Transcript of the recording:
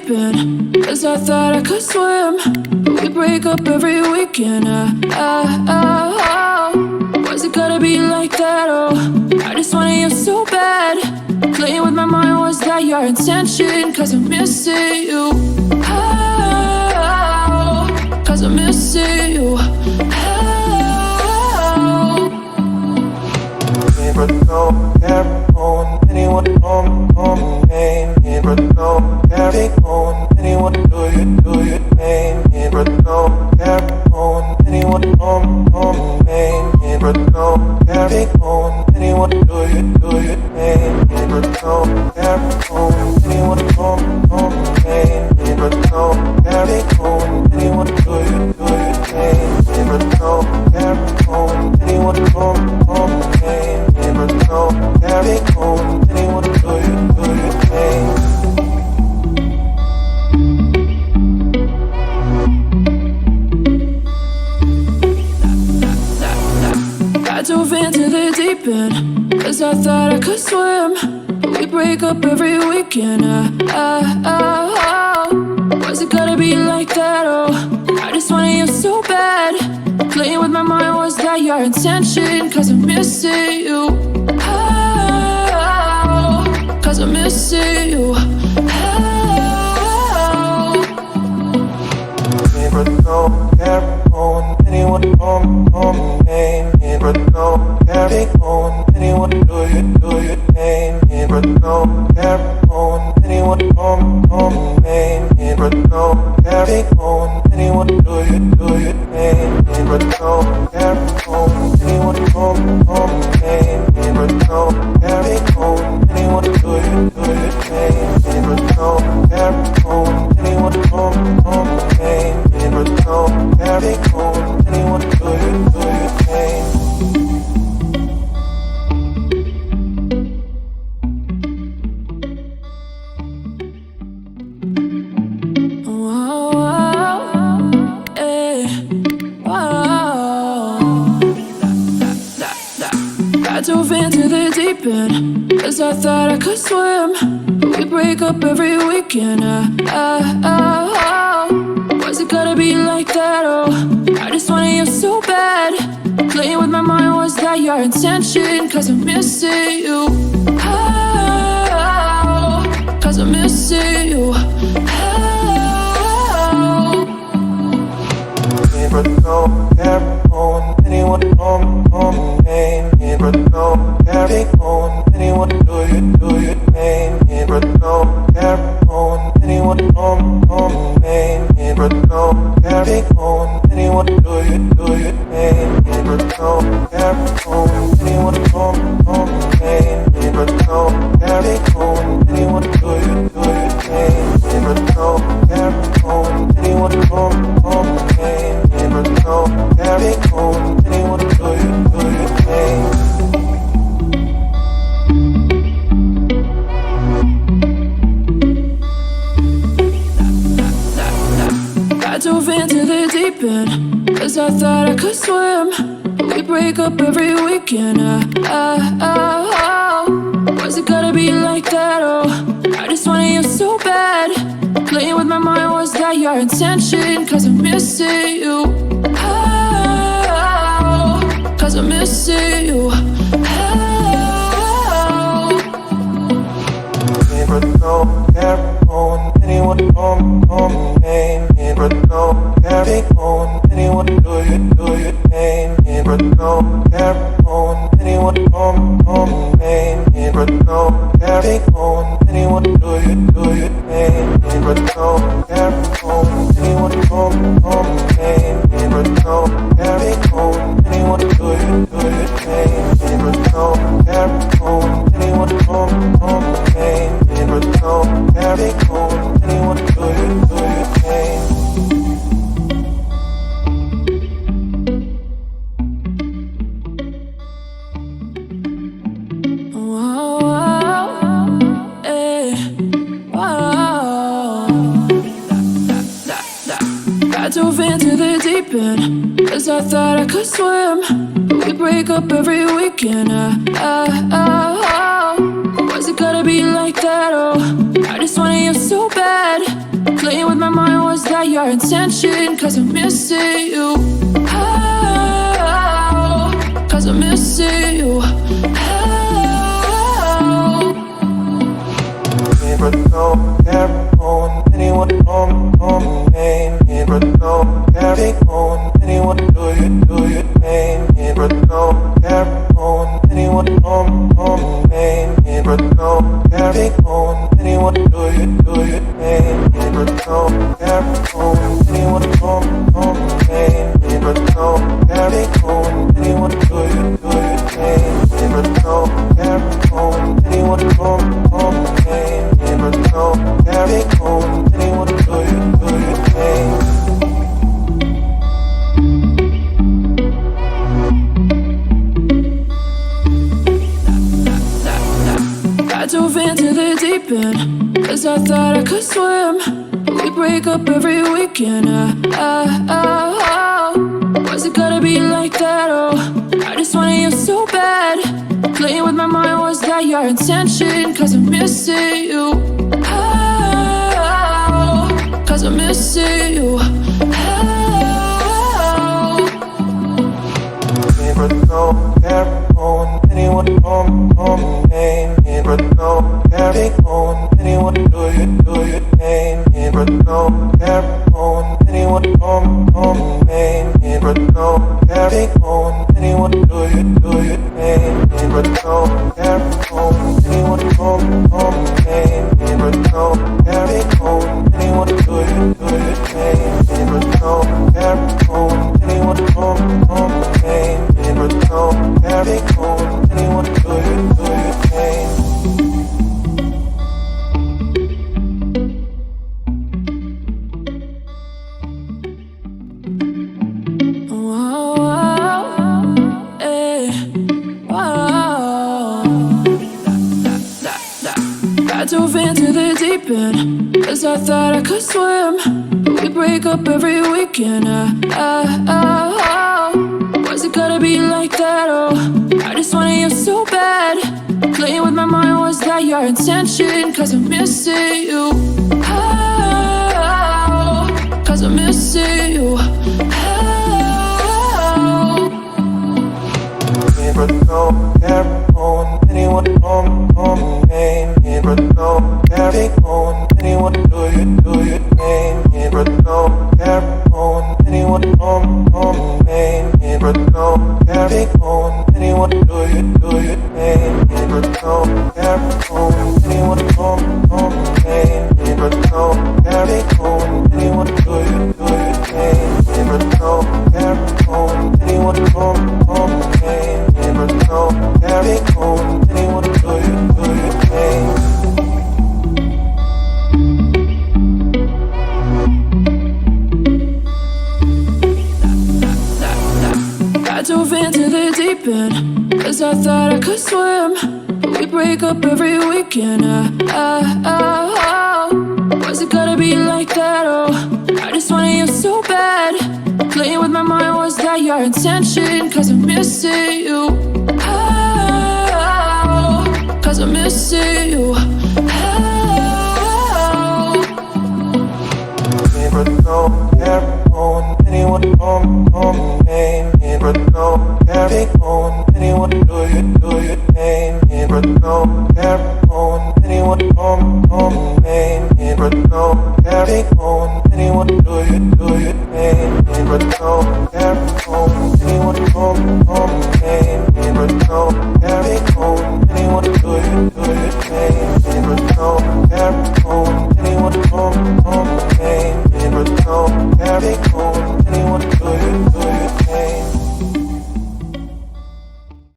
deep end, 'cause I thought I could swim, but we break up every weekend. Was it gonna be like that? Oh, I just wanted you so bad. Playing with my mind, was that your intention? 'Cause I'm missing you. Oh, 'cause I'm missing you. But don't care on anyone on name. But don't care on anyone do you name. But don't care on anyone on name. But don't care on anyone do you name. But don't care on anyone on name. But don't care on anyone do you name. But don't care on anyone on name. But don't carry on anyone do you name. I dove into the deep end, 'cause I thought I could swim, but we break up every weekend. Was it gonna be like that? Oh, I just wanted you so bad. Playing with my mind, was that your intention? 'Cause I'm missing you. Oh, 'cause I'm missing you. Oh. But don't care on anyone on name. But don't carry on anyone do you name. But don't care on anyone on name. But don't carry on anyone do you name. But don't care on anyone on name. But don't carry on anyone do you name. But don't care on anyone on name. But don't carry on anyone do you name. I dove into the deep end, 'cause I thought I could swim, but we break up every weekend. Was it gonna be like that? Oh, I just wanted you so bad. Playing with my mind, was that your intention? 'Cause I'm missing you. Oh, 'cause I'm missing you. Oh. But don't care on anyone on name. But don't carry on anyone do you name. But don't care on anyone on name. But don't carry on anyone do you name. But don't care on anyone on name. But don't carry on anyone do you name. But don't care on anyone on name. But don't carry on anyone do you name. I dove into the deep end, 'cause I thought I could swim, but we break up every weekend. Was it gonna be like that? Oh, I just wanted you so bad. Playing with my mind, was that your intention? 'Cause I'm missing you. Oh, 'cause I'm missing you. Oh. But don't care on anyone on name. But don't carry on anyone do you name. But don't care on anyone on name. But don't carry on anyone do you name. But don't care on anyone on name. But don't carry on anyone do you name. But don't care on anyone on name. But don't carry on anyone do you name. I dove into the deep end, 'cause I thought I could swim, but we break up every weekend. Was it gonna be like that? Oh, I just wanted you so bad. Playing with my mind, was that your intention? Cause I'm missing you. Oh, cause I'm missing you. But don't care on anyone on name. But don't care on anyone do you name. But don't care on anyone on name. But don't care on anyone do you name. But don't care on anyone on name. But don't care on anyone do you name. But don't care on anyone on name. But don't carry on anyone do you name. I dove into the deep end, cause I thought I could swim. But we break up every weekend. Was it gonna be like that? Oh, I just wanted you so bad. Playing with my mind, was that your intention? Cause I'm missing you. Oh, cause I'm missing you. But don't care on anyone on name. But don't carry on anyone do you name. But don't care on anyone on name. But don't carry on anyone do you name. But don't care on anyone on name. But don't carry on anyone do you name. But don't care on anyone on name. But don't carry on anyone do you name. I dove into the deep end, cause I thought I could swim. But we break up every weekend. Was it gonna be like that? Oh, I just wanted you so bad. Playing with my mind, was that your intention? Cause I'm missing you. Oh, cause I'm missing you. But don't care on anyone on name. But don't carry on anyone do you name. But don't care on anyone on name. But don't carry on anyone do you name. But don't care on anyone on name. But don't carry on anyone do you name. But don't care on anyone on name. But don't carry on anyone do you name. I dove into the deep end, cause I thought I could swim. But we break up every weekend. Was it gonna be like that? Oh, I just wanted you so bad. Playing with my mind, was that your intention? Cause I'm missing you. Oh, cause I'm missing you. But don't care on anyone on name. But don't carry on anyone do you name. But don't care on anyone on name. But don't carry on anyone do you name. But don't care on anyone on name. But don't carry on anyone do you name.